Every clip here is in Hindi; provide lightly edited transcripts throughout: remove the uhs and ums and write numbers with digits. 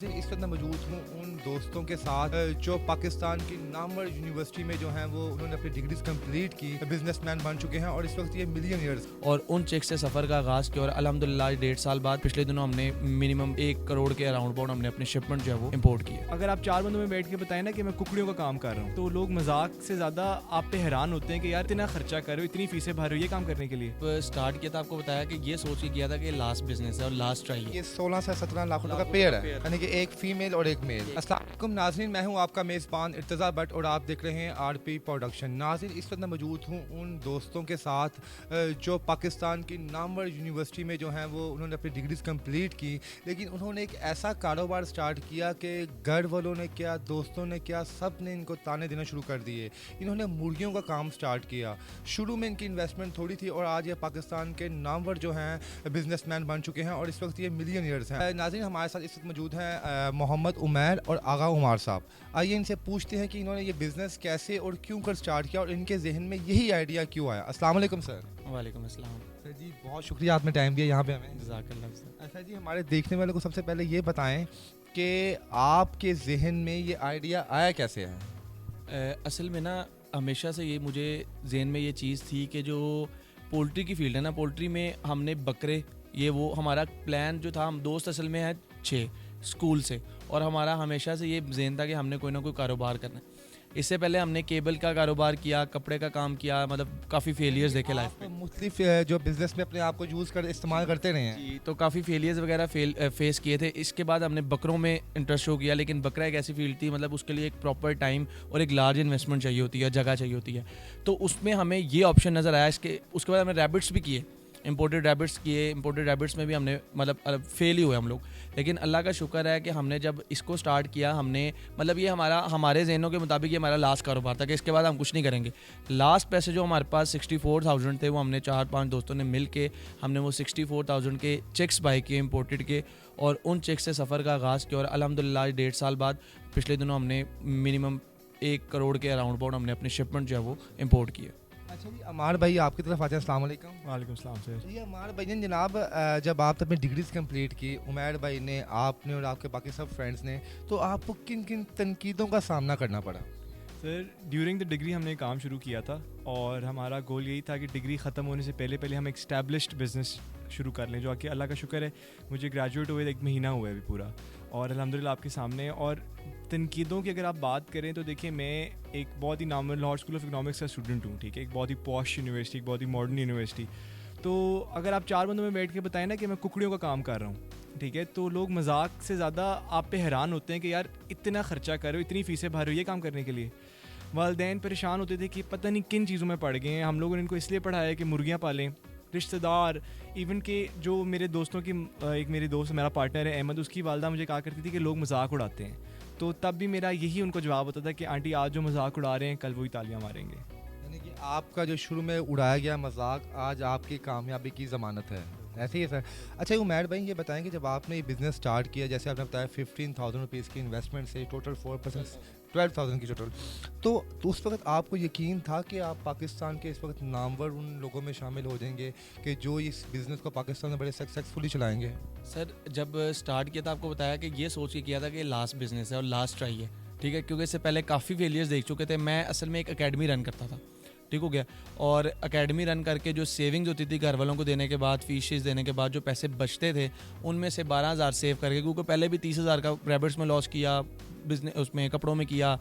इस वक्त मैं मौजूद हूँ उन दोस्तों के साथ जो पाकिस्तान की नामवर यूनिवर्सिटी में जो हैं वो उन्होंने अपनी डिग्रीज कंप्लीट की, बिजनेसमैन बन चुके हैं और इस वक्त ये मिलियनियर्स। और उन चेक से सफ़र का आगाज़ किया और अल्हम्दुलिल्लाह 1.5 साल बाद पिछले दिनों हमने मिनिमम 1 करोड़ के अराउंड अबाउट हमने अपने शिपमेंट जो है वो इम्पोर्ट किए। अगर आप 4 बंदों में बैठ के बताएं ना कि मैं कुकड़ियों का काम कर रहा हूँ तो लोग मजाक से ज़्यादा आप पे हैरान होते हैं कि यार इतना खर्चा कर रहे हो, इतनी फीसें भर रहे हो ये काम करने के लिए। स्टार्ट किया था, आपको बताया कि ये सोच के किया था कि लास्ट बिजनेस है और लास्ट ट्राई है। ये 16 से 17 लाख रुपए का पेड़ है, यानी कि एक फीमेल और एक मेल। अस्सलाम वालेकुम नाज़रीन, मैं हूं आपका मेज़बान इर्तज़ा भट्ट और आप देख रहे हैं आरपी प्रोडक्शन। नाज़रीन, इस वक्त मैं मौजूद हूं उन दोस्तों के साथ जो पाकिस्तान की नामवर यूनिवर्सिटी में जो हैं वो उन्होंने अपनी डिग्रीज कंप्लीट की, लेकिन उन्होंने एक ऐसा कारोबार स्टार्ट किया कि घर वालों ने क्या, दोस्तों ने क्या, सब ने इनको ताने देना शुरू कर दिए। इन्होंने मुर्गियों का काम स्टार्ट किया। शुरू में इनकी इन्वेस्टमेंट थोड़ी थी और आज ये पाकिस्तान के नामवर जो हैं बिजनेसमैन बन चुके हैं और इस वक्त ये मिलियनियर्स हैं। नाज़रीन, हमारे साथ इस वक्त मौजूद हैं मोहम्मद उमैर और आगा उमर साहब। आइए इनसे पूछते हैं कि इन्होंने ये बिज़नेस कैसे और क्यों कर स्टार्ट किया और इनके जहन में यही आइडिया क्यों आया। अस्सलाम वालेकुम सर। वालेकुम अस्सलाम। सर जी, बहुत शुक्रिया आपने टाइम दिया यहाँ पे हमें। जज़ाकल्लाह सर। अच्छा जी, हमारे देखने वाले को सबसे पहले ये बताएं कि आपके जहन में ये आइडिया आया कैसे है। असल में ना हमेशा से ये मुझे जहन में ये चीज़ थी कि जो पोल्ट्री की फील्ड है ना, पोल्ट्री में हमने बकरे, ये वो हमारा प्लान जो था, हम दोस्त असल में है 6 स्कूल से, और हमारा हमेशा से ये जहन था कि हमने कोई ना कोई कारोबार करना है। इससे पहले हमने केबल का कारोबार किया, कपड़े का काम किया, मतलब काफ़ी फेलियर्स देखे लाइफ में। मुख्तलिफ जो बिज़नेस में अपने आप को यूज़ कर इस्तेमाल करते रहे हैं जी, तो काफ़ी फेलियर्स वगैरह फेस किए थे। इसके बाद हमने बकरों में इंटरेस्ट शो किया, लेकिन बकरा एक ऐसी फील्ड थी, मतलब उसके लिए एक प्रॉपर टाइम और एक लार्ज इन्वेस्टमेंट चाहिए होती है, जगह चाहिए होती है। तो उसमें हमें ये ऑप्शन नज़र आया। उसके बाद हमने रैबिट्स भी किए, इंपोर्टेड रैबिट्स किए। इंपोर्टेड रैबिट्स में भी हमने मतलब फेल ही हुए हम लोग, लेकिन अल्लाह का शुक्र है कि हमने जब इसको स्टार्ट किया, हमने मतलब ये हमारे ज़हनों के मुताबिक ये हमारा लास्ट कारोबार था कि इसके बाद हम कुछ नहीं करेंगे। लास्ट पैसे जो हमारे पास 64,000 थे, वो हमने 4-5 दोस्तों ने मिल के हमने वो 64,000 के चेक्स बाई किए इंपोर्टेड के, और उन चेक से सफ़र का आगाज़ किया और अल्हम्दुलिल्लाह 1.5 साल बाद पिछले दिनों हमने मिनिमम 1 करोड़ के अराउंड अबाउट हमने अपने शिपमेंट जो है वो इम्पोर्ट किए। अच्छा जी, अमार भाई आपकी तरफ आते हैं। अस्सलाम वालेकुम। वालेकुम सलाम सर। जी अमार भाई ने जनाब, जब आप अपनी डिग्रीज कंप्लीट की, उमैर भाई ने, आपने और आपके बाकी सब फ्रेंड्स ने, तो आपको किन किन तनकीदों का सामना करना पड़ा। सर ड्यूरिंग द डिग्री हमने काम शुरू किया था और हमारा गोल यही था कि डिग्री ख़त्म होने से पहले पहले हम एक स्टैब्लिश्ड बिज़नेस शुरू कर लें, जो कि अल्लाह का शुक्र है मुझे ग्रेजुएट हुए 1 महीना हुआ है अभी पूरा, और अल्हम्दुलिल्लाह आपके सामने है। और तनकीदों की अगर आप बात करें तो देखिए, मैं एक बहुत ही नाम लाहौर स्कूल ऑफ इकनॉमिक्स का स्टूडेंट हूँ, ठीक है, एक बहुत ही पॉश यूनिवर्सिटी, एक बहुत ही मॉडर्न यूनिवर्सिटी। तो अगर आप 4 बंदों में बैठ के बताएं ना कि मैं कुकड़ियों का काम कर रहा हूँ, ठीक है, तो लोग मजाक से ज़्यादा आप पे हैरान होते हैं कि यार इतना खर्चा कर रहे हो, इतनी फ़ीसें भर रहे हो ये काम करने के लिए। वालिदैन परेशान होते थे कि पता नहीं किन चीज़ों में पड़ गए हैं। हम लोगों ने इनको इसलिए पढ़ाया कि मुर्गियाँ पालें, रिश्तेदार, इवन के जो मेरे दोस्तों की एक मेरी दोस्त, मेरा पार्टनर है अहमद, उसकी वालदा मुझे कहा करती थी कि लोग मजाक उड़ाते हैं। तो तब भी मेरा यही उनको जवाब होता था कि आंटी आज जो मजाक उड़ा रहे हैं कल वही तालियां मारेंगे। यानी कि आपका जो शुरू में उड़ाया गया मजाक आज आपकी कामयाबी की ज़मानत है, ऐसे ही है सर। अच्छा उमैर भाई, ये बताएं कि जब आपने ये बिज़नेस स्टार्ट किया, जैसे आपने बताया 15,000 रुपीज़ की इन्वेस्टमेंट से टोटल 4% 12,000 की टोटल, तो उस वक्त आपको यकीन था कि आप पाकिस्तान के इस वक्त नामवर उन लोगों में शामिल हो जाएंगे कि जो इस बिज़नेस को पाकिस्तान में बड़े सक्सेसफुली चलाएंगे। सर जब स्टार्ट किया था, आपको बताया कि ये सोच के किया था कि लास्ट बिजनेस है और लास्ट ट्राई है, ठीक है, क्योंकि इससे पहले काफ़ी फेलियर्स देख चुके थे। मैं असल में एक एकेडमी रन करता था, ठीक हो गया, और एकेडमी रन करके जो सेविंग्स होती थी घर वालों को देने के बाद, फीसेस देने के बाद जो पैसे बचते थे, उनमें से 12,000 सेव करके, क्योंकि पहले भी 30,000 का रैबिट्स में लॉस किया, बिजनेस उसमें कपड़ों में किया,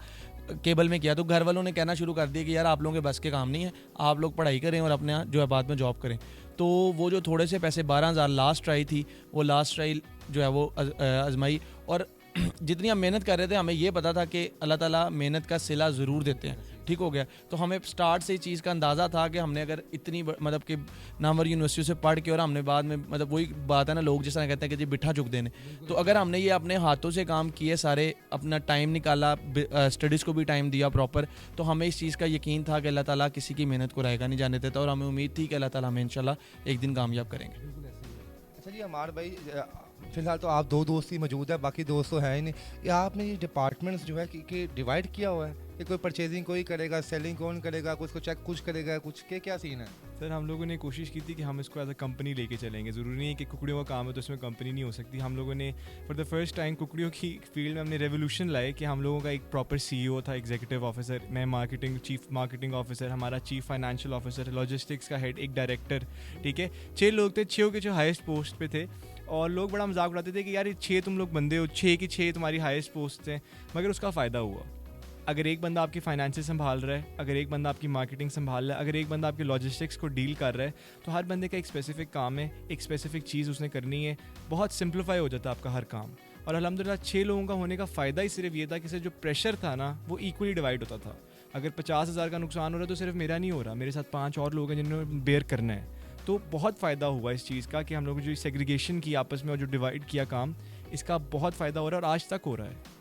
केबल में किया, तो घर वालों ने कहना शुरू कर दिया कि यार आप लोगों के बस के काम नहीं है, आप लोग पढ़ाई करें और अपने जो है बाद में जॉब करें। तो वो जो थोड़े से पैसे 12,000 लास्ट ट्राई थी, वो लास्ट ट्राई जो है वो आजमाई, और जितनी हम मेहनत कर रहे थे हमें ये पता था कि अल्लाह ताला मेहनत का सिला ज़रूर देते हैं, ठीक हो गया। तो हमें स्टार्ट से इस चीज़ का अंदाज़ा था कि हमने अगर इतनी मतलब कि नामवर यूनिवर्सिटी से पढ़ के, और हमने बाद में मतलब वही बात है ना, लोग जिस तरह कहते हैं कि जी बिठा चुक देने, तो अगर हमने ये अपने हाथों से काम किए सारे, अपना टाइम निकाला, स्टडीज़ को भी टाइम दिया प्रॉपर, तो हमें इस चीज़ का यकीन था कि अल्लाह ताला किसी की मेहनत को रहेगा नहीं जाने देता, और हमें उम्मीद थी कि अल्लाह ताला हमें इंशाल्लाह एक दिन कामयाब करेंगे। अच्छा जी अमार भाई, फिलहाल तो आप दो दोस्त ही मौजूद है, बाकी दोस्त तो है ही नहीं। या आपने ये डिपार्टमेंट्स जो है कि डिवाइड किया हुआ है कि कोई परचेजिंग कोई करेगा, सेलिंग कौन करेगा, कुछ को चेक कुछ करेगा, कुछ के क्या सीन है? सर हम लोगों ने कोशिश की थी कि हम इसको एज अ कंपनी लेके चलेंगे। ज़रूरी नहीं है कि कुकड़ियों का काम है तो इसमें कंपनी नहीं हो सकती। हम लोगों ने फॉर द फर्स्ट टाइम कुकड़ियों की फील्ड में हमने रेवोल्यूशन लाए कि हम लोगों का एक प्रॉपर CEO था, एग्जीक्यूटिव ऑफिसर, मैं मार्केटिंग चीफ मार्केटिंग ऑफिसर, हमारा चीफ फाइनेंशियल ऑफिसर, लॉजिस्टिक्स का हेड, एक डायरेक्टर, ठीक है। 6 लोग थे, 6 के जो हाईएस्ट पोस्ट पे थे। और लोग बड़ा मजाक उड़ाते थे कि यार ये 6 तुम लोग बंदे हो, 6 की 6 तुम्हारी हाईएस्ट पोस्ट हैं। मगर उसका फ़ायदा हुआ। अगर एक बंदा आपकी फाइनेंसेस संभाल रहा है, अगर एक बंदा आपकी मार्केटिंग संभाल रहा है, अगर एक बंदा आपकी लॉजिस्टिक्स को डील कर रहा है, तो हर बंदे का एक स्पेसिफिक काम है, एक स्पेसिफिक चीज़ उसने करनी है। बहुत सिंप्लीफाई हो जाता है आपका हर काम। और अल्हम्दुलिल्लाह 6 लोगों का होने का फ़ायदा ही सिर्फ ये था कि जो प्रेशर था ना वो इक्वली डिवाइड होता था। अगर 50,000 का नुकसान हो रहा है तो सिर्फ मेरा नहीं हो रहा, मेरे साथ 5 और लोग हैं जिन्होंने बेयर करना है। तो बहुत फ़ायदा हुआ इस चीज़ का कि हम लोगों ने जो सेग्रीगेशन की आपस में और जो डिवाइड किया काम, इसका बहुत फ़ायदा हो रहा है और आज तक हो रहा है।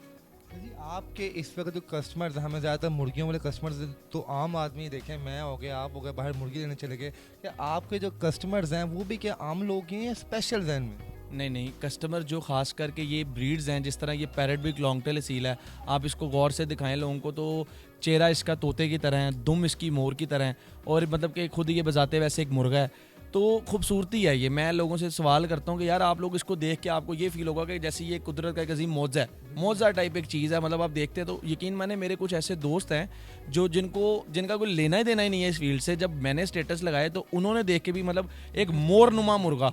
जी आपके इस वक्त जो कस्टमर्स हैं, हमें ज़्यादातर मुर्गियों वाले कस्टमर्स तो आम आदमी देखें, मैं हो गया, आप हो गए, बाहर मुर्गी लेने चले गए, क्या आपके जो कस्टमर्स हैं वो भी क्या आम लोग हैं या स्पेशल जैन में? नहीं, कस्टमर जो ख़ास करके ये ब्रीड्स हैं, जिस तरह ये parrot big long tail Aseel है, आप इसको गौर से दिखाएं लोगों को तो चेहरा इसका तोते की तरह है, दुम इसकी मोर की तरह है और मतलब कि खुद ये बजाते वैसे एक मुर्गा है। तो खूबसूरती है ये। मैं लोगों से सवाल करता हूँ कि यार आप लोग इसको देख के आपको ये फील होगा कि जैसे ये कुदरत का एक अजीम मौजा है, मौजा टाइप एक चीज़ है। मतलब आप देखते हैं तो यकीन माने मेरे कुछ ऐसे दोस्त हैं जो जिनका कोई लेना ही देना ही नहीं है इस फील्ड से, जब मैंने स्टेटस लगाए तो उन्होंने देख के भी मतलब एक मोर नुमा मुर्गा,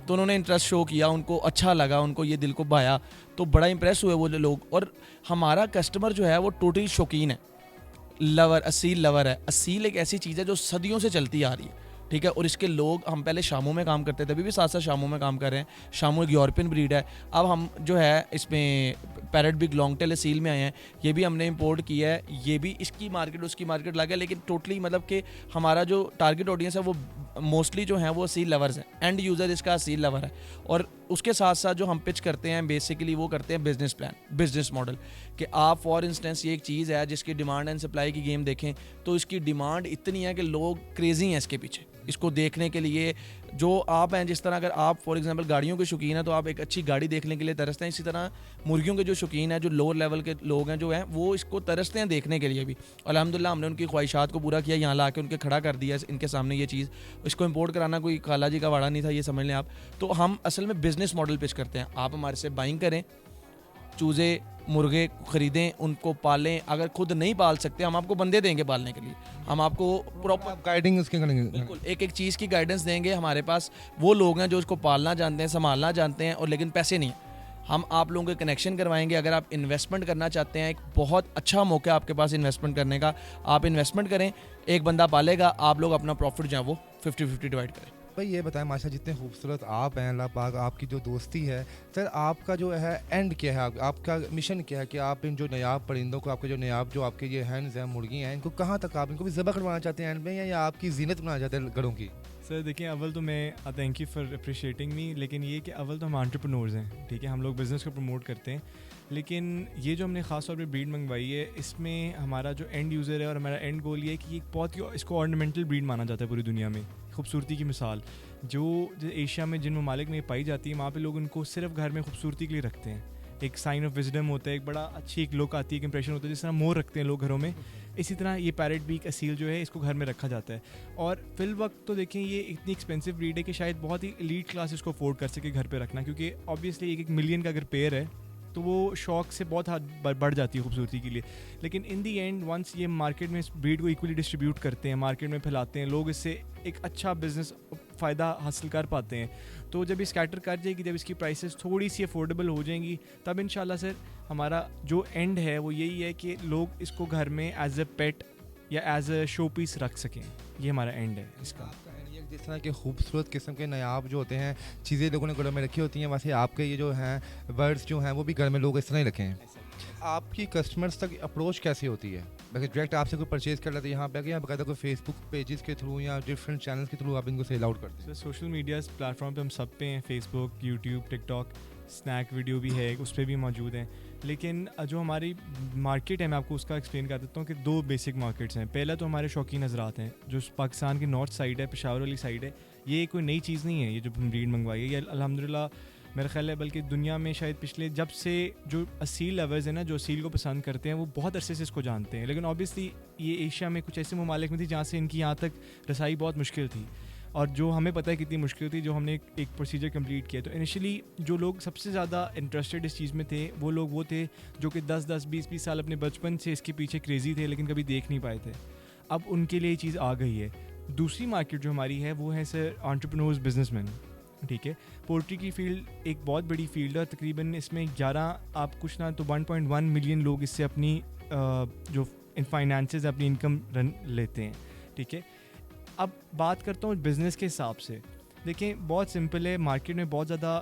तो उन्होंने इंटरेस्ट शो किया, उनको अच्छा लगा, उनको ये दिल को भाया, तो बड़ा इंप्रेस हुए वो लोग। और हमारा कस्टमर जो है वो टोटली शौकीन है, लवर, असील लवर है। असील एक ऐसी चीज़ है जो सदियों से चलती आ रही है, ठीक है। और इसके लोग, हम पहले शामों में काम करते थे, अभी भी साथ साथ शामों में काम कर रहे हैं। शामों एक यूरोपियन ब्रीड है। अब हम जो है इसमें parrot big long tail Aseel में आए हैं, ये भी हमने इंपोर्ट किया है। ये भी इसकी मार्केट उसकी मार्केट लगा है, लेकिन टोटली मतलब कि हमारा जो टारगेट ऑडियंस है वो मोस्टली जो है वो असील लवर्स हैं, एंड यूज़र इसका असील लवर है। और उसके साथ साथ जो हम पिच करते हैं बेसिकली वो करते हैं बिजनेस प्लान, बिजनेस मॉडल, कि आप फॉर इंस्टेंस ये एक चीज़ है जिसकी डिमांड एंड सप्लाई की गेम देखें तो इसकी डिमांड इतनी है कि लोग क्रेजी हैं इसके पीछे, इसको देखने के लिए। जो आप हैं, जिस तरह अगर आप फॉर एग्जांपल गाड़ियों के शौकीन हैं तो आप एक अच्छी गाड़ी देखने के लिए तरसते हैं, इसी तरह मुर्गियों के जो शौकीन हैं, जो लोअर लेवल के लोग हैं जो हैं, वो इसको तरसते हैं देखने के लिए भी। अल्हम्दुलिल्लाह हमने उनकी ख्वाहिशात को पूरा किया, यहाँ ला के उनके खड़ा कर दिया इनके सामने ये चीज़। इसको इंपोर्ट कराना कोई खाला जी का वाड़ा नहीं था, ये समझ लें आप। तो हम असल में बिजनेस मॉडल पेश करते हैं, आप हमारे से बाइंग करें, चूज़े मुर्गे ख़रीदें, उनको पालें। अगर खुद नहीं पाल सकते हम आपको बंदे देंगे पालने के लिए, हम आपको प्रॉपर गाइडिंग उसके करेंगे। बिल्कुल एक एक चीज़ की गाइडेंस देंगे। हमारे पास वो लोग हैं जो उसको पालना जानते हैं, संभालना जानते हैं, और लेकिन पैसे नहीं हैं। हम आप लोगों के कनेक्शन करवाएंगे। अगर आप इन्वेस्टमेंट करना चाहते हैं, एक बहुत अच्छा मौका आपके पास इन्वेस्टमेंट करने का, आप इन्वेस्टमेंट करें, एक बंदा पालेगा, आप लोग अपना प्रॉफिट जो है वो 50-50 डिवाइड करें। भाई ये बताएं माशा, जितने खूबसूरत आप हैं, अल्लाह पाक आपकी जो दोस्ती है, सर आपका जो है एंड क्या है, आपका मिशन क्या है कि आप इन जो नायाब परिंदों को, आपके जो नायाब जो आपके ये हैंड्स हैं, मुर्गी हैं, इनको कहाँ तक आप इनको भी ज़बह करवाना चाहते हैं एंड में, या आपकी जीनत बनाना चाहते हैं घरों की? सर देखिए, अव्वल तो मैं थैंक यू फॉर अप्रिशिएटिंग मी, लेकिन ये कि अव्वल तो हम एंटरप्रेन्योर्स हैं, ठीक है, हम लोग बिज़नेस को प्रमोट करते हैं। लेकिन ये जो हमने ख़ास तौर पे ब्रीड मंगवाई है, इसमें हमारा जो एंड यूज़र है और हमारा एंड गोल ये है कि एक बहुत ही इसको ऑर्नामेंटल ब्रीड माना जाता है पूरी दुनिया में, खूबसूरती की मिसाल। जो एशिया में जिन ममालिक में ये पाई जाती है, वहाँ पे लोग उनको सिर्फ घर में खूबसूरती के लिए रखते हैं। एक साइन ऑफ विजडम होता है, एक बड़ा अच्छी एक लुक आती है, एक इंप्रेशन होता है, जिस तरह मोर रखते हैं लोग घरों में, इसी तरह ये पैरट बीक असील जो है इसको घर में रखा जाता है। और फिल वक्त तो देखें ये इतनी एक्सपेंसिव ब्रीड है कि शायद बहुत ही एलीट क्लास इसको अफोर्ड कर सके घर पे रखना, क्योंकि ऑब्वियसली 1 मिलियन का अगर पेयर है तो वो शौक से बहुत हद बढ़ जाती है खूबसूरती के लिए। लेकिन इन दी एंड वंस ये मार्केट में इस ब्रीड को इक्वली डिस्ट्रीब्यूट करते हैं, मार्केट में फैलाते हैं, लोग इससे एक अच्छा बिजनेस फ़ायदा हासिल कर पाते हैं। तो जब ये स्कैटर कर जाएगी, जब इसकी प्राइसेस थोड़ी सी अफोर्डेबल हो जाएंगी, तब इंशाल्लाह सर हमारा जो एंड है वो यही है कि लोग इसको घर में एज अ पेट या एज अ शो पीस रख सकें। ये हमारा एंड है इसका। जिस तरह के खूबसूरत किस्म के नायाब जो होते हैं चीज़ें लोगों ने घरों में रखी होती हैं, वैसे आपके ये जो हैं बर्ड्स जो हैं वो भी घर में लोग इस तरह ही रखे हैं। आपकी कस्टमर्स तक अप्रोच कैसी होती है? बाकी डायरेक्ट आपसे कोई परचेज़ कर लेते हैं यहाँ पे आके, या बकायदा कोई फेसबुक पेजेस के थ्रू या डिफरेंट चैनल्स के थ्रू आप इनको सेल आउट करते हैं? सर सोशल मीडिया प्लेटफॉर्म पे हम सब पे हैं, Facebook, YouTube, TikTok, snack video भी है, उस पर भी मौजूद हैं। लेकिन जो हमारी मार्केट है, मैं आपको उसका एक्सप्लेन कर देता हूँ कि 2 बेसिक मार्केट्स हैं। पहला तो हमारे शौकीन हज़रात हैं, जो पाकिस्तान की नॉर्थ साइड है, पेशावर वाली साइड है। ये कोई नई चीज़ नहीं है, ये जो ब्रीड मंगवाई है, ये अल्हम्दुलिल्लाह मेरा ख्याल है बल्कि दुनिया में शायद पिछले जब से जो असील लवर्स हैं ना, जो असील को पसंद करते हैं, वो बहुत अरसे से इसको जानते हैं। लेकिन ऑब्वियसली ये एशिया में कुछ ऐसे ममालिक में थी जहाँ से इनकी यहाँ तक रसाई बहुत मुश्किल थी, और जो हमें पता है कितनी मुश्किल थी, जो हमने एक प्रोसीजर कंप्लीट किया। तो इनिशियली जो लोग सबसे ज़्यादा इंटरेस्टेड इस चीज़ में थे वो लोग वो थे जो कि 10-10, 20-20 साल अपने बचपन से इसके पीछे क्रेज़ी थे लेकिन कभी देख नहीं पाए थे। अब उनके लिए ये चीज़ आ गई है। दूसरी मार्केट जो हमारी है वो है सर एंटरप्रेन्योर्स, बिजनेसमैन। ठीक है, पोल्ट्री की फील्ड एक बहुत बड़ी फील्ड है और तकरीबन इसमें 11 आप कुछ ना तो 1.1 मिलियन लोग इससे अपनी जो फाइनेंसेस अपनी इनकम रन लेते हैं। ठीक है, अब बात करता हूँ बिज़नेस के हिसाब से। देखें, बहुत सिंपल है, मार्केट में बहुत ज़्यादा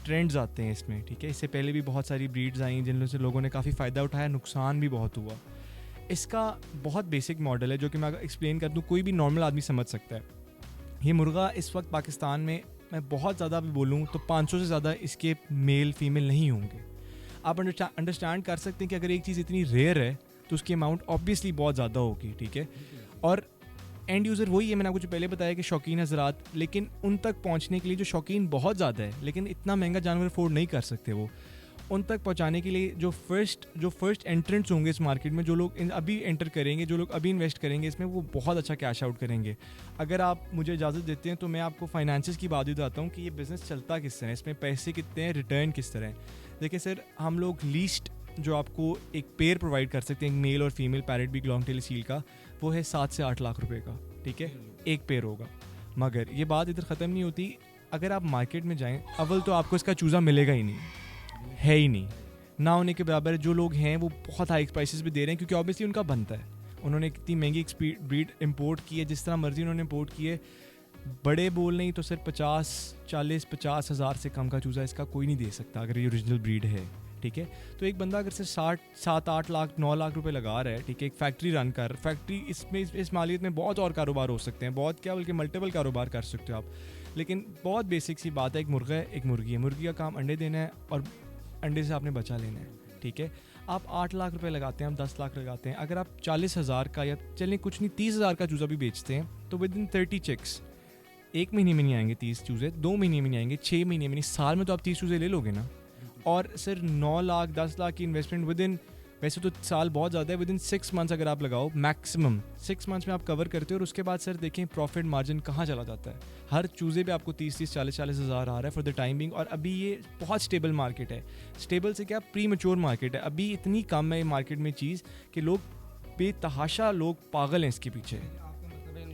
ट्रेंड्स आते हैं इसमें। ठीक है, इससे पहले भी बहुत सारी ब्रीड्स आई जिन से लोगों ने काफ़ी फ़ायदा उठाया, नुकसान भी बहुत हुआ। इसका बहुत बेसिक मॉडल है जो कि मैं अगर एक्सप्लेन कर दूँ कोई भी नॉर्मल आदमी समझ सकता है। ये मुर्गा इस वक्त पाकिस्तान में, मैं बहुत ज़्यादा भी बोलूँ तो 500 से ज़्यादा इसके मेल फीमेल नहीं होंगे। आप अंडरस्टैंड कर सकते हैं कि अगर एक चीज़ इतनी रेयर है तो उसकी अमाउंट ऑब्वियसली बहुत ज़्यादा होगी। ठीक है, और एंड यूज़र वही है, मैंने आपको जो पहले बताया कि शौकीन हज़रात, लेकिन उन तक पहुंचने के लिए जो शौकीन बहुत ज़्यादा है लेकिन इतना महंगा जानवर अफोर्ड नहीं कर सकते, वो उन तक पहुंचाने के लिए जो फर्स्ट एंट्रेंट्स होंगे इस मार्केट में, जो लोग अभी एंटर करेंगे, जो लोग अभी इन्वेस्ट करेंगे इसमें, वो बहुत अच्छा कैश आउट करेंगे। अगर आप मुझे इजाज़त देते हैं तो मैं आपको फाइनेंसेस की बात बताता हूँ कि ये बिज़नेस चलता किस तरह है, इसमें पैसे कितने हैं, रिटर्न किस तरह है। देखिए सर, हम लोग लीस्ट जो आपको एक पेयर प्रोवाइड कर सकते हैं, एक मेल और फीमेल पैरेट भी लॉन्ग टेल सील का, वो है 7 से 8 लाख रुपए का। ठीक है, एक पेयर होगा। मगर ये बात इधर ख़त्म नहीं होती। अगर आप मार्केट में जाएं, अव्वल तो आपको इसका चूज़ा मिलेगा ही नहीं, है ही नहीं, ना होने के बराबर। जो लोग हैं वो बहुत हाई प्राइसेस भी दे रहे हैं क्योंकि ऑब्वियसली उनका बनता है। उन्होंने कितनी महंगी ब्रीड इंपोर्ट की है, जिस तरह मर्जी उन्होंने इंपोर्ट की है। बड़े बोल नहीं तो सिर्फ 50 हज़ार से कम का चूज़ा इसका कोई नहीं दे सकता अगर ये ओरिजिनल ब्रीड है। ठीक है, तो एक बंदा अगर सिर्फ 7-8 लाख 9 लाख रुपए लगा रहा है, ठीक है, एक फैक्ट्री रन कर, फैक्ट्री इसमें इस मालियत में बहुत और कारोबार हो सकते हैं, बहुत क्या बल्कि मल्टीपल कारोबार कर सकते हो आप। लेकिन बहुत बेसिक सी बात है, एक मुर्गा है, एक मुर्गी है। मुर्गी का काम अंडे देना है और अंडे से आपने बचा लेना है। ठीक है, आप 8 लाख रुपए लगाते हैं, हम 10 लाख लगाते हैं। अगर आप 40,000 का या चलें कुछ नहीं 30,000 का चूज़ा भी बेचते हैं तो विद इन 30 चिक्स, 1 महीने में नहीं आएंगे 30 चूज़े, 2 महीने में नहीं आएंगे, 6 महीने में नहीं, साल में तो आप 30 चूज़े ले लोगे ना। और सर 9 लाख 10 लाख की इन्वेस्टमेंट विद इन, वैसे तो साल बहुत ज़्यादा है, विद इन 6 मंथ्स अगर आप लगाओ, मैक्सिमम 6 मंथ्स में आप कवर करते हो। और उसके बाद सर देखें प्रॉफिट मार्जिन कहाँ चला जाता है। हर चूज़े पे आपको 30-30 40-40 हज़ार आ रहा है फॉर द टाइम बिंग। और अभी ये बहुत स्टेबल मार्केट है। स्टेबल से क्या, प्री मैच्योर मार्केट है। अभी इतनी कम है ये मार्केट में चीज़ कि लोग बेतहाशा लोग पागल हैं इसके पीछे।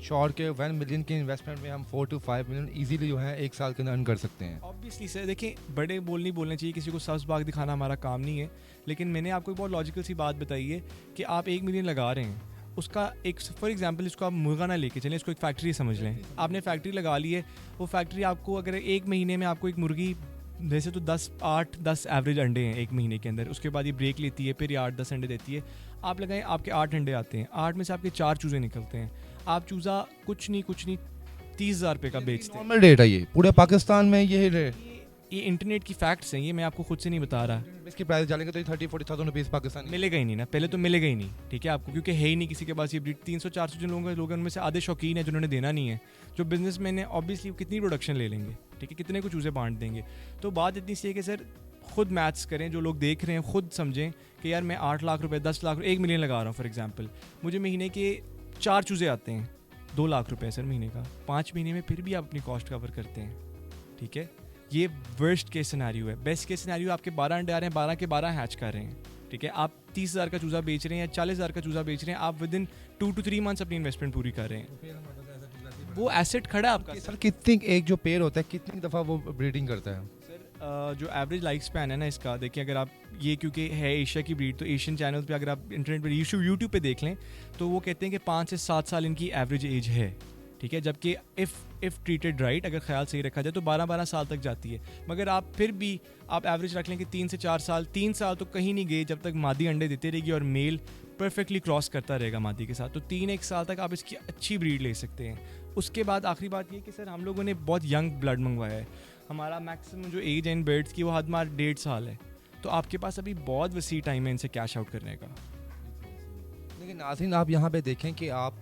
शॉर्ट के 1 मिलियन की इन्वेस्टमेंट में हम 4 to 5 मिलियन इजीली जो है 1 साल के अंदर अर्न कर सकते हैं। ऑब्वियसली सर, देखिए बड़े बोलने चाहिए, किसी को सब्ज़ बाग दिखाना हमारा काम नहीं है। लेकिन मैंने आपको एक बहुत लॉजिकल सी बात बताई है कि आप 1 मिलियन लगा रहे हैं, उसका एक फॉर एग्जांपल इसको आप मुर्गा ना लेके चलें, इसको एक फैक्ट्री समझ लें। आपने फैक्ट्री लगा ली है, वो फैक्ट्री आपको अगर 1 महीने में आपको एक मुर्गी, वैसे तो 8-10 एवरेज अंडे हैं 1 महीने के अंदर, उसके बाद ये ब्रेक लेती है, फिर ये 8-10 अंडे देती है। आप लगाएं आपके 8 अंडे आते हैं, 8 में से आपके 4 चूज़े निकलते हैं। आप चूज़ा कुछ नहीं 30,000 रुपये का बेचते हैं। नॉर्मल रेट है ये पूरे पाकिस्तान में, यही रेट। ये इंटरनेट की फैक्ट्स हैं, ये मैं आपको खुद से नहीं बता रहा। इसकी प्राइस डालेंगे तो 30-40,000 रुपीज़ पाकिस्तान मिलेगा ही नहीं ना, पहले तो मिलेगा ही नहीं। ठीक है, आपको क्योंकि है ही नहीं किसी के पास ये ब्रीड। 300-400 जिन लोग उनमें से आधे शौकीन है जिन्होंने देना नहीं है। जो बिजनेसमैन है ऑब्वियसली कितनी प्रोडक्शन ले लेंगे, ठीक है, कितने को चूज़े बांट देंगे। तो बात इतनी सी है कि सर खुद मैथ्स करें, जो लोग देख रहे हैं खुद समझें कि यार मैं 8 लाख रुपए 10 लाख 1 मिलियन लगा रहा हूँ फॉर एग्जांपल, मुझे महीने के 4 चूज़े आते हैं, 2 लाख रुपए सर महीने का, 5 महीने में फिर भी आप अपनी कॉस्ट कवर करते हैं। ठीक है, ये वर्स्ट केस सिनेरियो है। बेस्ट केस सिनेरियो आपके 12 अंडे आ रहे हैं, 12 के 12 हैच कर रहे हैं। ठीक है, आप 30,000 का चूज़ा बेच रहे हैं या 40,000 का चूज़ा बेच रहे हैं, आप विद इन 2 to 3 मंथ्स अपनी इन्वेस्टमेंट पूरी कर रहे हैं। वो एसेट खड़ा है आपका। सर कितनी एक जो पेड़ होता है कितनी दफ़ा वो ब्रीडिंग करता है? सर जो एवरेज लाइफ स्पैन है ना इसका, देखिए अगर आप ये क्योंकि है एशिया की ब्रीड, तो एशियन चैनल पे अगर आप इंटरनेट पर यूट्यूब पे देख लें तो वो कहते हैं कि 5 से 7 साल इनकी एवरेज एज है। ठीक है, जबकि इफ़ ट्रीटेड राइट, अगर ख्याल सही रखा जाए तो 12-12 साल तक जाती है। मगर आप फिर भी आप एवरेज रख लें कि 3 से 4 साल, 3 साल तो कहीं नहीं गए जब तक मादी अंडे देती रहेगी और मेल परफेक्टली क्रॉस करता रहेगा मादी के साथ। तो 3-1 साल तक आप इसकी अच्छी ब्रीड ले सकते हैं। उसके बाद आखिरी बात ये कि सर हम लोगों ने बहुत यंग ब्लड मंगवाया है। हमारा मैक्सिमम जो एज है इन बर्ड्स की वो हद मार 1.5 साल है। तो आपके पास अभी बहुत वसी टाइम है इनसे कैश आउट करने का। लेकिन नाज़रीन आप यहाँ पे देखें कि आप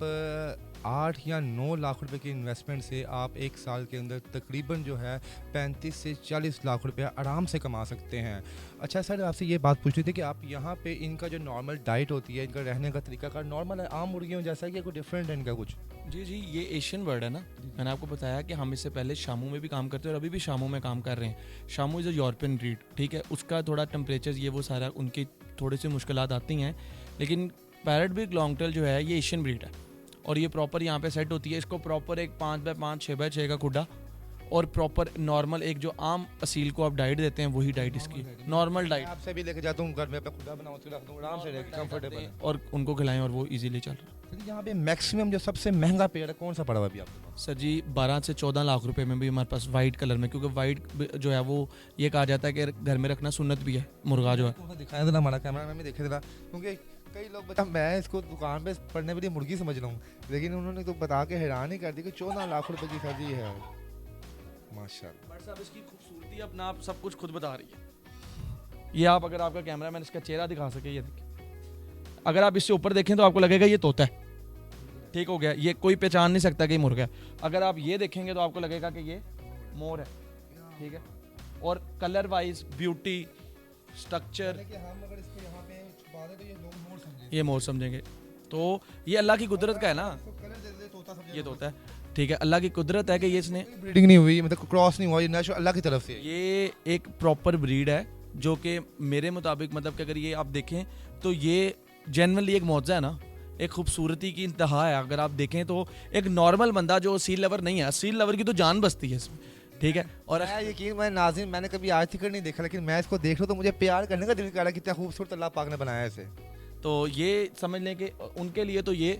8 या 9 लाख रुपए की इन्वेस्टमेंट से आप एक साल के अंदर तकरीबन जो है 35 से 40 लाख रुपए आराम से कमा सकते हैं। अच्छा सर, आपसे ये बात पूछ रही थी कि आप यहाँ पे इनका जो नॉर्मल डाइट होती है, इनका रहने का तरीका का नॉर्मल है आम मुर्गियों जैसा कि कोई डिफरेंट है इनका कुछ? जी, ये एशियन बर्ड है ना। मैंने आपको बताया कि हम इससे पहले शामू में भी काम करते हैं और अभी भी शामू में काम कर रहे हैं। Shamu is a European breed, ठीक है। उसका थोड़ा टेम्परेचर ये वो सारा उनकी थोड़ी सी मुश्किलात आती हैं, लेकिन पैरट बिग लॉन्ग टेल जो है ये एशियन ब्रीड है और ये प्रॉपर यहाँ पे सेट होती है। इसको प्रॉपर एक 5x5 6x6 का खुडा और प्रॉपर नॉर्मल एक जो आम असील को आप डाइट देते हैं वही डाइट इसकी नॉर्मल डाइट। आपसे भी लेके जाता हूँ घर में, खुदा बनाऊँ रख दूँ आराम से कंफर्टेबल है और उनको खिलाएं और वो इजीली चल रहा है। सर यहाँ पे मैक्सिमम जो सबसे महंगा पेड़ है कौन सा पड़ा हुआ अभी आपके पास? सर जी 12 से 14 लाख रुपए में भी हमारे पास वाइट कलर में, क्योंकि वाइट जो है वो ये कहा जाता है कि घर में रखना सुन्नत भी है मुर्गा जो है। दिखाया था ना हमारा कैमरा में देखे था, क्योंकि कई लोग बता मैं इसको दुकान पे पढ़ने वाली मुर्गी समझ रहा हूँ, लेकिन उन्होंने तो बता के हैरान ही कर दी कि 14 लाख रुपए की सर जी है। माशाल्लाह। बट साहब इसकी खूबसूरती अपना आप सब कुछ खुद बता रही है। ये आप अगर आपका कैमरा मैन इसका चेहरा दिखा सके, ये देखिए, अगर आप इससे ऊपर देखें तो आपको लगेगा ये तोता है, ठीक हो गया। ये कोई पहचान नहीं सकता कि ये मुर्गा है। अगर आप ये देखेंगे तो आपको लगेगा कि ये मोर है, ठीक है। और कलर वाइज ब्यूटी स्ट्रक्चर ये मोर समझेंगे। तो ये अल्लाह की कुदरत का है ना, ये तोता है, ठीक है। अल्लाह की कुदरत है कि ये इसने ब्रीडिंग नहीं हुई, मतलब क्रॉस नहीं हुआ, ये नेचुरल अल्लाह की तरफ से। ये एक प्रॉपर ब्रीड है जो कि मेरे मुताबिक मतलब कि अगर ये आप देखें तो ये जेन्युइनली एक मौजज़ा है ना, एक खूबसूरती की इंतहा है। अगर आप देखें तो एक नॉर्मल बंदा जो सील लवर नहीं है, सील लवर की तो जान बसती है इसमें, ठीक है। और यकीन मैं नाज़रीन मैंने कभी आज तक नहीं देखा, लेकिन मैं इसको देख रहा हूँ तो मुझे प्यार करने का दिल कर रहा है, कितना खूबसूरत अल्लाह पाक ने बनाया है इसे। तो ये समझ लें कि उनके लिए तो ये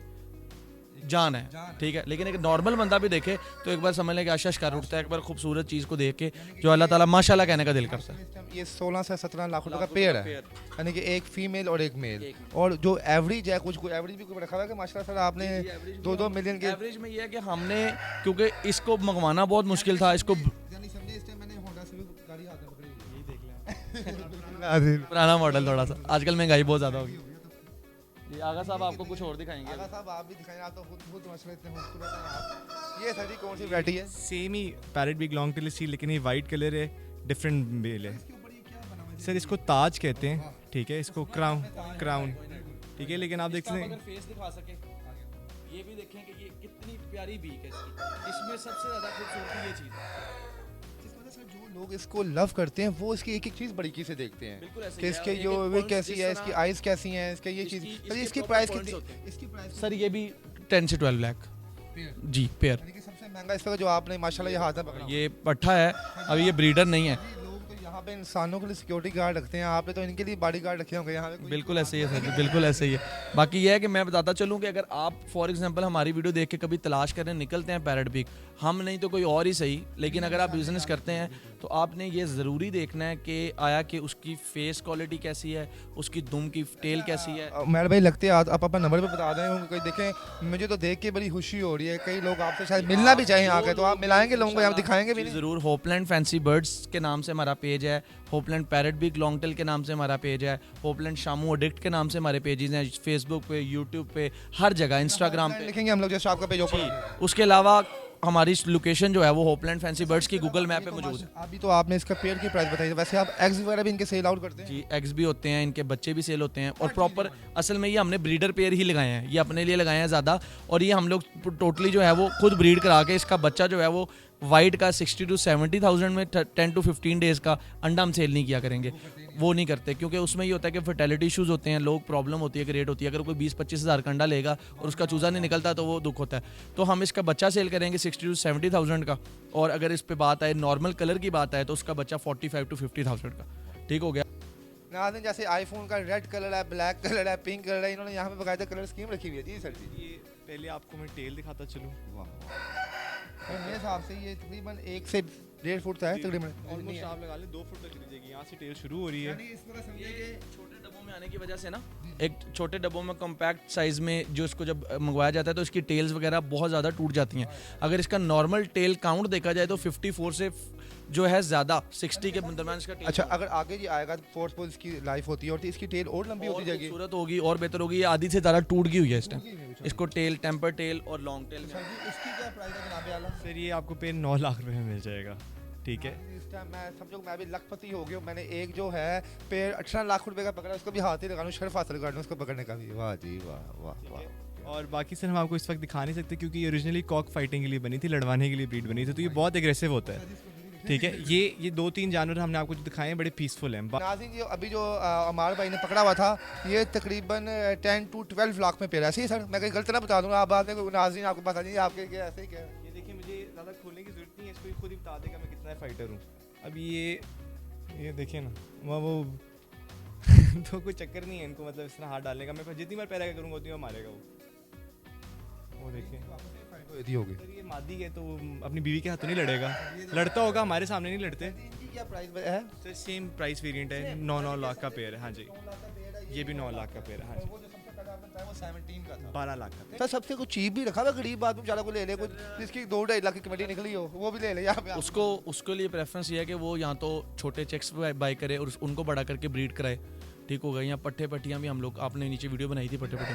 जान है, ठीक है। लेकिन एक नॉर्मल बंदा भी देखे तो एक बार समझ लें कि आशश कर उठता है एक बार खूबसूरत चीज़ को देख के, जो अल्लाह ताला माशाल्लाह कहने का दिल करता है। ये 16 से 17 लाख रुपए का पेड़ है, यानी कि एक फीमेल और एक मेल। और जो एवरेज है, कुछ एवरेज भी कोई रखा हुआ है कि माशाल्लाह सर आपने 2-2 मिलियन के एवरेज में ये है कि हमने, क्योंकि इसको मंगवाना बहुत मुश्किल था, इसको पुराना मॉडल थोड़ा सा, आजकल महंगाई बहुत ज़्यादा होगी। जी आगा साहब आपको कुछ और दिखाएंगे। आगा साहब आप भी दिखाएंगे, आप तो खुद मसले इतने खूबसूरत हैं आप। ये सर जी कौन सी वैरायटी है? सेम ही पैरट बिग लॉन्ग टेल सी, लेकिन ये वाइट कलर है, डिफरेंट मेल है। सर इसको ताज कहते हैं, ठीक है। इसको क्राउन, ठीक है। लेकिन आप देख सकते हैं फेस दिखा सके, ये भी देखें कि ये कितनी प्यारी बीक है इसकी। इसमें सबसे ज़्यादा खूबसूरती ये चीज़ है। जो लोग इसको लव करते हैं वो इसकी एक एक चीज़ बरीकी से देखते हैं कि इसके जो वे कैसी है, इसकी आइज़ कैसी हैं, इसके ये चीज़। इसकी प्राइस कितनी? इसकी प्राइस सर ये भी 10 से 12 लाख जी पेयर। सबसे महंगा इसका जो आपने माशाल्लाह ये हाथ में पकड़ा, ये पट्ठा है, अभी ये ब्रीडर नहीं है। लोग तो यहाँ पे इंसानों के लिए सिक्योरिटी गार्ड रखते हैं, आपने तो इनके लिए बॉडी गार्ड रखे होंगे यहाँ पे। बिल्कुल ऐसे ही है सर जी, बिल्कुल ऐसे ही है। बाकी ये है कि मैं बताता चलूँ कि अगर आप फॉर एग्जांपल हमारी वीडियो देख के कभी तलाश करने निकलते हैं पैरट बिग, हम नहीं तो कोई और ही सही, लेकिन अगर आप बिजनेस करते हैं तो आपने ये ज़रूरी देखना है कि आया कि उसकी फेस क्वालिटी कैसी है, उसकी दुम की टेल कैसी है। मेरे भाई लगते हैं आप अपना नंबर पे बता दें, क्योंकि देखें मुझे तो देख के बड़ी खुशी हो रही है। कई लोग आपसे शायद मिलना भी चाहिए आके, तो आप मिलाएंगे लोगों को, आप दिखाएंगे भी? ज़रूर। होपलैंड फैंसी बर्ड्स के नाम से हमारा पेज है, होपलैंड पैरट बिग लॉन्ग टेल के नाम से हमारा पेज है, होपलैंड शामू एडिक्ट के नाम से हमारे पेजेस हैं, फेसबुक पे, यूट्यूब पे, हर जगह, इंस्टाग्राम पे लिखेंगे हम लोग जैसे आपका पेज ओपन। उसके अलावा हमारी लोकेशन जो है वो होपलैंड फैंसी बर्ड्स की गूगल मैप पे मौजूद है। अभी तो आपने इसका पेड़ की प्राइस बताई, वैसे आप एग्स वगैरह भी इनके सेल आउट करते हैं? जी एग्स भी होते हैं, इनके बच्चे भी सेल होते हैं। और प्रॉपर असल में ये हमने ब्रीडर पेयर ही लगाए हैं, ये अपने लिए लगाए हैं ज़्यादा। और ये हम लोग टोटली जो है वो खुद ब्रीड करा के इसका बच्चा जो है वो वाइट का 60 to 70,000 में 10 to 15 डेज़ का अंडा हम सेल नहीं किया करेंगे, वो नहीं करते, क्योंकि उसमें ये होता है कि फर्टिलिटी इशूज़ होते हैं, लोग प्रॉब्लम होती है, क्रिएट होती है। अगर कोई 20-25 हज़ार का अंडा लेगा और उसका चूज़ा नहीं निकलता तो वो दुख होता है। तो हम इसका बच्चा सेल करेंगे 60 to 70,000 का। और अगर इस पे बात आए नॉर्मल कलर की बात आए तो उसका बच्चा 45 to 50,000 का, ठीक हो गया। नाज़रीन जैसे आईफोन का रेड कलर है, ब्लैक कलर है, पिंक कलर है, इन्होंने यहाँ पे बकायदा कलर स्कीम रखी हुई है। जी सर जी, ये पहले आपको मैं टेल दिखाता चलूँ। मेरे हिसाब से ये तकरीबन 1 से 1.5 फुट है तकरीबन। ऑलमोस्ट आप लगा लें 2 फुट तक चली जाएगी, यहाँ से टेल शुरू हो रही है। छोटे डब्बों में आने की वजह से ना, एक छोटे डब्बों में कॉम्पैक्ट साइज़ में जो इसको जब मंगवाया जाता है तो इसकी टेल्स वगैरह बहुत ज़्यादा टूट जाती हैं। अगर इसका नॉर्मल टेल काउंट देखा जाए तो 54 से जो है ज़्यादा 60 के दरमियान इसका टेल अच्छा, अगर आगे ये आएगा तो फोर्स पोज इसकी लाइफ होती है और इसकी टेल और लंबी होती जाएगी। खूबसूरत होगी और बेहतर होगी। ये आधी से ज़्यादा टूट गई हुई है इस टाइम, इसको टेल, टेम्पर टेल और लॉन्ग टेल में। इसकी क्या प्राइस है जनाब आला? सर ये आपको पेड़ 9 लाख रुपए में मिल जाएगा, ठीक है। इस टाइम मैं समझो मैं भी लखपति हो गया हूँ। मैंने एक जो है पेड़ 18 लाख रुपए का पकड़ा, उसको भी हाथ ही लगा लूँ, शर्फ हासिल कर लूँ उसको पकड़ने का भी। वाह जी वाह वाह वाह। और बाकी सर हम आपको इस वक्त दिखा नहीं सकते क्योंकि ये ओरिजिनली कॉक फाइटिंग के लिए बनी थी, लड़वाने के लिए ब्रीड बनी थी, तो ये बहुत एग्रेसिव होता है, ठीक है। ये 2-3 जानवर हमने आपको जो दिखाए हैं बड़े पीसफुल हैं। नाज़रीन, ये अभी जो अमार भाई ने पकड़ा हुआ था ये तकरीबन 10 to 12 लाख में पेड़ है। सही सर, मैं कहीं गलत ना बता दूंगा, आप बाद में नाज़रीन आपको बता दीजिए आपके क्या ऐसे ही क्या है। ये देखिए मुझे ज़्यादा खोलने की ज़रूरत नहीं है, इसको खुद ही बता देगा मैं कितना फाइटर हूँ। अब ये देखिए ना वो तो कोई चक्कर नहीं है इनको, मतलब इस तरह हाथ डालने का। मैं जितनी बार पैरा करूँगा उतनी बार मारेगा वो देखिए होगी। सर ये मादी है तो अपनी बीवी के हाथ तो नहीं लड़ेगा, लड़ता होगा, हमारे सामने नहीं लड़ते। इनकी क्या प्राइस है? सर सेम प्राइस वेरिएंट है, 9 लाख का पेयर है। हाँ जी, ये भी 9 लाख का पेयर है। हाँ जी, वो जो सबसे पहला आपने बताया वो 17 का था। 12 लाख का। सर सबसे कुछ चीप भी रखा हुआ, गरीब आदमी बेचारा को ले ले, कुछ जिसकी 2-2.5 लाख की कमेटी निकली हो वो भी ले ले यहाँ पे। उसके लिए प्रेफरेंस ये है कि वो यहाँ तो छोटे चेक्स बाय करे और उनको बड़ा करके ब्रीड कराए, ठीक हो गया। यहाँ पट्टे पट्टियाँ भी हम लोग, आपने नीचे वीडियो बनाई थी पट्टे पट्टे,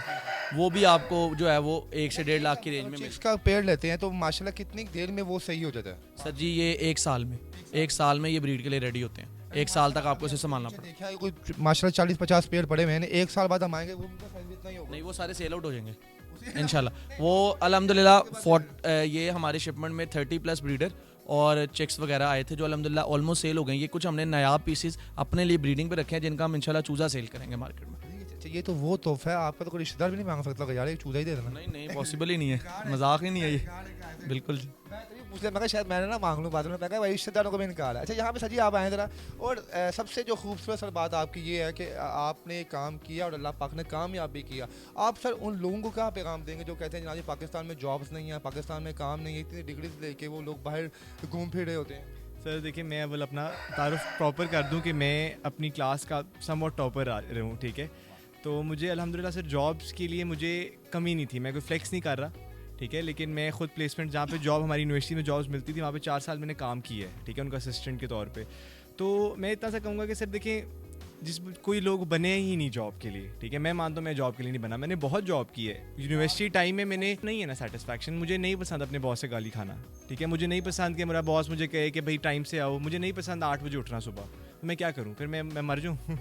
वो भी आपको जो है वो 1 से 1.5 लाख की रेंज में मिल। इसका पेड़ लेते हैं तो माशाल्लाह कितनी देर में वो सही हो जाता है? सर जी ये 1 साल में ये ब्रीड के लिए रेडी होते हैं। 1 साल तक आपको इसे संभालना पड़ेगा। देखा है कोई माशाल्लाह 40-50 पेड़ पड़े हुए हैं, 1 साल बाद हम आएंगे वो उनका साइज भी इतना ही होगा। नहीं वो सारे सेल आउट हो जाएंगे इंशाल्लाह। वो अल्हम्दुलिल्लाह ये हमारे शिपमेंट में 30+ ब्रीडर और चेक्स वगैरह आए थे जो अल्हम्दुलिल्लाह ऑलमोस्ट सेल हो गए। ये कुछ हमने नायाब पीसेस अपने लिए ब्रीडिंग पे रखे हैं जिनका हम इंशाल्लाह चूज़ा सेल करेंगे मार्केट में। ये तो वो तोहफा है, आपका तो कोई रिश्तेदार भी नहीं मांग सकता कि यार एक चूजा ही दे देना। नहीं पॉसिबल ही नहीं है, मजाक ही नहीं है ये, बिल्कुल। मैं तो ये पूछ लिया, मैं शायद मैंने ना मांग लूँ बाद में, मैं कहा भाई रिश्तेदारों को भी इनकार है। अच्छा यहाँ पे सर जी आप आए ज़रा, और सबसे जो खूबसूरत सर बात आपकी ये है कि आपने काम किया और अल्लाह पाक ने कामयाब भी किया। आप सर उन लोगों को क्या पैगाम देंगे जो कहते हैं जनाब पाकिस्तान में जॉब्स नहीं है, पाकिस्तान में काम नहीं है, इतनी डिग्रीज लेके वो लोग बाहर घूम फिर रहे होते हैं? सर देखिए मैं अव्वल अपना तारुफ प्रॉपर कर दूं कि मैं अपनी क्लास का समवॉट टॉपर रहा हूँ, ठीक है। तो मुझे अल्हम्दुलिल्लाह सर जॉब्स के लिए मुझे कमी नहीं थी, मैं कोई फ्लेक्स नहीं कर रहा, ठीक है। लेकिन मैं खुद प्लेसमेंट जहाँ पे जॉब हमारी यूनिवर्सिटी में जॉब्स मिलती थी वहाँ पे 4 साल मैंने काम किया है, ठीक है, उनका असिस्टेंट के तौर पे। तो मैं इतना सा कहूँगा कि सर देखें कोई लोग बने ही नहीं जॉब के लिए, ठीक है। मैं मानता हूँ मैं जॉब के लिए नहीं बना, मैंने बहुत जॉब की है। यूनिवर्सिटी टाइम में मैंने नहीं है ना सेटिस्फैक्शन, मुझे नहीं पसंद अपने बॉस से गाली खाना, ठीक है। मुझे नहीं पसंद कि मेरा बॉस मुझे कहे कि भाई टाइम से आओ, मुझे नहीं पसंद 8 बजे उठना सुबह, तो मैं क्या करूँ फिर, मैं मर जाऊँ।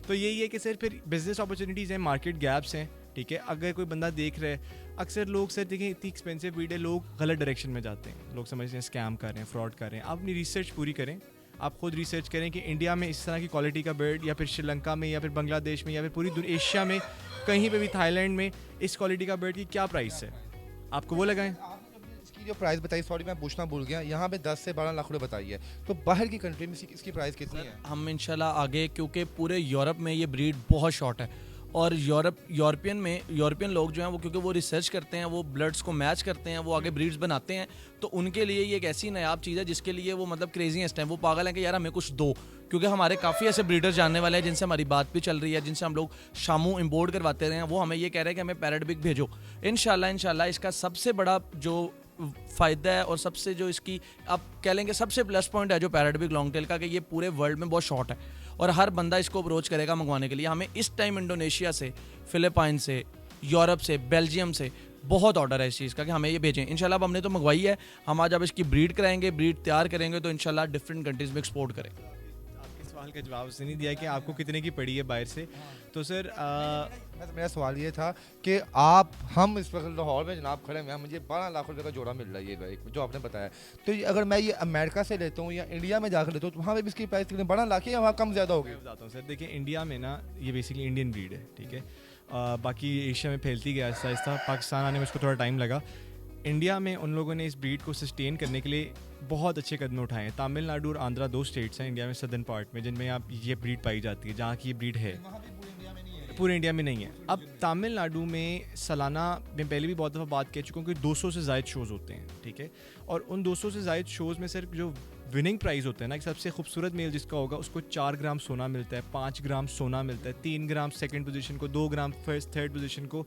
तो यही है कि सर फिर बिजनेस अपॉर्चुनिटीज़ हैं, मार्केट गैप्स हैं, ठीक है। अगर कोई बंदा देख रहा है, अक्सर लोग सर देखें इतनी एक्सपेंसिव ब्रीड है, लोग गलत डायरेक्शन में जाते हैं, लोग समझते हैं स्कैम कर रहे हैं, फ्रॉड कर रहे हैं। आप अपनी रिसर्च पूरी करें, आप खुद रिसर्च करें कि इंडिया में इस तरह की क्वालिटी का बर्ड, या फिर श्रीलंका में, या फिर बांग्लादेश में, या फिर पूरी एशिया में कहीं पे भी, थाईलैंड में इस क्वालिटी का बर्ड की क्या प्राइस है, आपको वो लगाएं। इसकी जो प्राइस बताई, सॉरी मैं पूछना भूल गया, यहाँ पे 10 से 12 लाख रुपए बताई है, तो बाहर की कंट्री में इसकी प्राइस कितनी है? हम इंशाल्लाह आगे, क्योंकि पूरे यूरोप में ये ब्रीड बहुत शॉर्ट है और यूरोपियन लोग जो हैं वो, क्योंकि वो रिसर्च करते हैं, वो ब्लड्स को मैच करते हैं, वो आगे ब्रीड्स बनाते हैं, तो उनके लिए ये एक ऐसी नायाब चीज़ है जिसके लिए वो मतलब क्रेजी है इस टाइम, वो पागल हैं कि यार हमें कुछ दो। क्योंकि हमारे काफ़ी ऐसे ब्रीडर्स जानने वाले हैं जिनसे हमारी बात भी चल रही है, जिनसे हम लोग शामू इम्पोर्ट करवाते रहे हैं, वो हमें ये कह रहे हैं कि हमें पैरेट बिग भेजो। इंशाल्लाह इसका सबसे बड़ा जो फ़ायदा है और सबसे जो इसकी आप कह लेंगे सबसे प्लस पॉइंट है जो पैरेट बिग लॉन्ग टेल का, कि ये पूरे वर्ल्ड में बहुत शॉर्ट है और हर बंदा इसको अप्रोच करेगा मंगवाने के लिए। हमें इस टाइम इंडोनेशिया से, फिलिपाइन से, यूरोप से, बेल्जियम से बहुत ऑर्डर है इस चीज़ का कि हमें ये भेजें। इंशाल्लाह अब हमने तो मंगवाई है, हम आज अब इसकी ब्रीड कराएंगे, ब्रीड तैयार करेंगे तो इंशाल्लाह डिफरेंट कंट्रीज़ में एक्सपोर्ट करेंगे। आपके सवाल का जवाब उसने नहीं दिया कि आपको कितने की पड़ी है बाहर से। तो सर मेरा सवाल ये था कि हम इस वक्त लाहौर में जनाब खड़े हैं, मुझे 12 लाख रुपए का जोड़ा मिल रहा है, ये जो आपने बताया, तो अगर मैं ये अमेरिका से लेता हूँ या इंडिया में जाकर लेता हूँ तो वहाँ पे भी इसकी प्राइस कितनी, 12 लाख है या वहाँ कम ज़्यादा होगी? मैं बताता हूँ सर, देखिए इंडिया में ना ये बेसिकली इंडियन ब्रीड है, ठीक है। बाकी एशिया में फैलती गया आहिस्ता आहिस्ता, पाकिस्तान आने में उसको थोड़ा टाइम लगा। इंडिया में उन लोगों ने इस ब्रीड को सस्टेन करने के लिए बहुत अच्छे कदम उठाए हैं। तमिलनाडु और आंध्रा 2 स्टेट्स हैं इंडिया में सदर्न पार्ट में जिनमें आप ये ब्रीड पाई जाती है, जहाँ की ये ब्रीड है, पूरे इंडिया में नहीं है। अब तमिलनाडु में सालाना, मैं पहले भी बहुत दफ़ा बात कह चुका हूँ कि 200 से ज़ायद शोज़ होते हैं, ठीक है। और उन 200 से ज़ायद शोज़ में सिर्फ जो विनिंग प्राइज़ होता है ना, कि सबसे खूबसूरत मेल जिसका होगा उसको 4 ग्राम सोना मिलता है, 5 ग्राम सोना मिलता है, 3 ग्राम सेकंड पोजीशन को, 2 ग्राम फर्स्ट थर्ड पोजीशन को,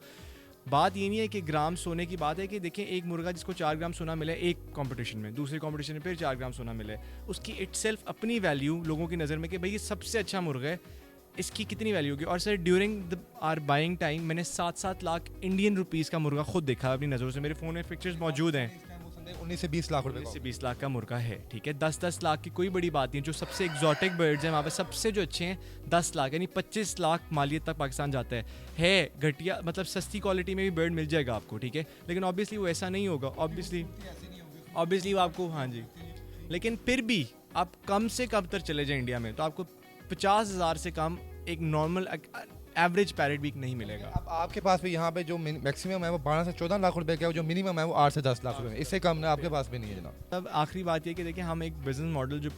बात ये नहीं है कि ग्राम सोने की बात है कि देखें एक मुर्गा जिसको 4 ग्राम सोना मिले एक कंपटीशन में, दूसरे कंपटीशन में फिर 4 ग्राम सोना मिले, उसकी इटसेल्फ अपनी वैल्यू लोगों की नज़र में कि भाई ये सबसे अच्छा मुर्गा है, इसकी कितनी वैल्यू होगी। और sir during our buying time मैंने 7-7 लाख इंडियन रुपीज़ का मुर्गा खुद देखा अपनी नज़रों से, मेरे फ़ोन में पिक्चर्स मौजूद हैं। 19 से 20 लाख रुपए 19 से 20 लाख का मुर्गा है, ठीक है। 10-10 लाख की कोई बड़ी बात नहीं। जो सबसे एग्जॉटिक बर्ड्स हैं वहाँ पे सबसे जो अच्छे हैं 10 लाख यानी 25 लाख मालियत तक पाकिस्तान जाता है घटिया मतलब सस्ती क्वालिटी में भी बर्ड मिल जाएगा आपको, ठीक है। लेकिन ऑब्वियसली वो ऐसा नहीं होगा, ऑब्वियसली वो आपको, हाँ जी, लेकिन फिर भी आप कम से कम तर चले जाए इंडिया में तो आपको 50,000 से कम एक नॉर्मल एवरेज पैरेट भी नहीं मिलेगा। अब आपके पास भी यहाँ पे जो मैक्सिमम है वो 12 से 14 लाख रुपए का है, जो मिनिमम है वो 8 से 10 लाख रुपए है, इससे कम ना आपके पास भी नहीं है जनाब। अब आखिरी बात ये कि देखिए हम एक बिजनेस मॉडल जो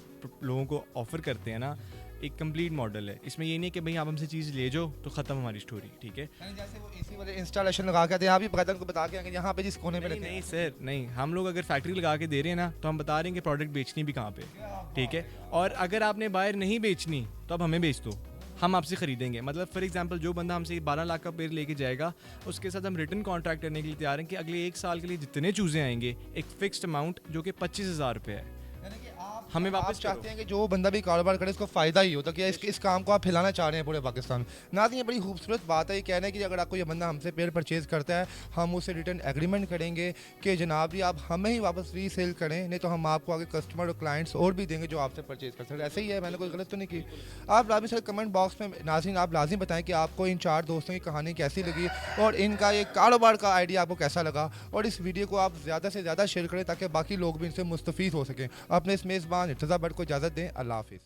लोगों को ऑफर करते हैं ना, एक कंप्लीट मॉडल है। इसमें ये नहीं कि भाई आप हमसे चीज़ ले जाओ तो ख़त्म हमारी स्टोरी, ठीक है। जैसे वो एसी वाले इंस्टॉलेशन लगा के आते हैं, यहाँ भी बता उनको बता के यहाँ पे जिस कोने में नहीं, रखे नहीं सर, नहीं, हम लोग अगर फैक्ट्री लगा के दे रहे हैं ना तो हम बता रहे हैं कि प्रोडक्ट बेचनी भी कहाँ पे, ठीक है। और अगर आपने बाहर नहीं बेचनी तो आप हमें बेच दो, हम आपसे ख़रीदेंगे। मतलब फॉर एग्जांपल जो बंदा हमसे 12 लाख का पेड़ लेके जाएगा उसके साथ हम रिटर्न कॉन्ट्रैक्ट करने के लिए तैयार हैं कि अगले 1 साल के लिए जितने चूज़े आएंगे एक फिक्स्ड अमाउंट जो कि 25,000 रुपये है, हमें वापस चाहते हैं कि जो बंदा भी कारोबार करे इसको फ़ायदा ही हो, तो क्या इस काम को आप फैलाना चाह रहे हैं पूरे पाकिस्तान में। नाज़रीन, ये बड़ी खूबसूरत बात है, ये कहना है कि अगर आपको ये बंदा हमसे पेड़ परचेज़ करता है हम उससे रिटर्न एग्रीमेंट करेंगे कि जनाब जी आप हमें ही वापस रीसेल करें, नहीं तो हम आपको आगे कस्टमर और क्लाइंट्स और भी देंगे जो आपसे परचेज़ कर सकते हैं। ऐसे ही है, मैंने कोई गलत तो नहीं की। आप लाजिम सर कमेंट बॉक्स में नाज़रीन आप लाजिम बताएं कि आपको इन 4 दोस्तों की कहानी कैसी लगी और इनका ये कारोबार का आइडिया आपको कैसा लगा, और इस वीडियो को आप ज़्यादा से ज़्यादा शेयर करें ताकि बाकी लोग भी इनसे मुस्तफ़ीद हो सकें। अपने इस मेज़बान इर्तज़ा बट को इजाज़त दें। अल्लाह हाफ़िज़।